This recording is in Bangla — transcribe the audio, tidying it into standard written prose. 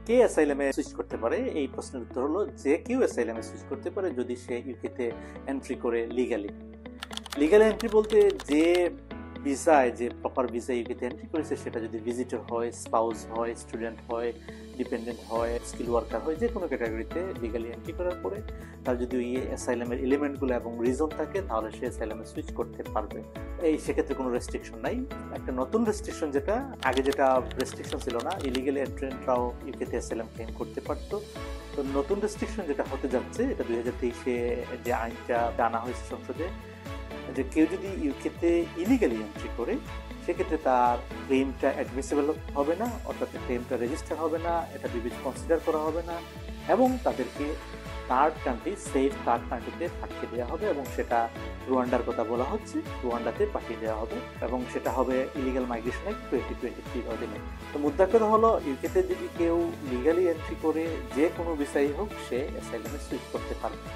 কে অ্যাসাইলামে সুইচ করতে পারে? এই প্রশ্নের উত্তর হলো যে কেউ অ্যাসাইলামে সুইচ করতে পারে যদি সে ইউকেতে এন্ট্রি করে লিগালি। লিগাল এন্ট্রি বলতে যে ভিসায়, যে প্রপার ভিসা ইউকেতে এন্ট্রি করেছে সেটা যদি ভিজিটর হয়, স্পাউস হয়, স্টুডেন্ট হয়, ডিপেন্ডেন্ট হয়, স্কিল ওয়ার্কার হয়, যে কোনো ক্যাটাগরিতে লিগালি এন্ট্রি করার পরে তার যদি ওই অ্যাসাইলামের এলিমেন্টগুলো এবং রিজন থাকে তাহলে সে অ্যাসাইলামে সুইচ করতে পারবে। সেক্ষেত্রে কোনো রেস্ট্রিকশন নাই। একটা নতুন রেস্ট্রিকশন, যেটা আগে যেটা রেস্ট্রিকশন ছিল না, ইলিগাল এন্ট্রেন্টরাও ইউকেতে অ্যাসাইলাম ক্লেম করতে পারতো। তো নতুন রেস্ট্রিকশন যেটা হতে যাচ্ছে, এটা 2023-এ যে আইনটা আনা হয়েছে সংসদে, যে কেউ যদি ইউকেতে ইলিগালি এন্ট্রি করে সেক্ষেত্রে তার ক্লেমটা অ্যাডমিসেবল হবে না, অর্থাৎ ক্লেমটা রেজিস্টার হবে না, এটা কনসিডার করা হবে না, এবং তাদেরকে থার্ড কান্ট্রি, সেফ থার্ড কান্ট্রিতে পাঠিয়ে দেওয়া হবে, এবং সেটা রুয়ান্ডার কথা বলা হচ্ছে, রুয়ান্ডাতে পাঠিয়ে দেওয়া হবে, এবং সেটা হবে ইলিগাল মাইগ্রেশন অ্যাক্ট 2023 অধীনে। তো মুদ্রা কথা হলো, ইউকেতে যদি কেউ লিগালি এন্ট্রি করে যে কোনো বিষয় হোক, সে অ্যাসাইলামে সুইচ করতে পারবে।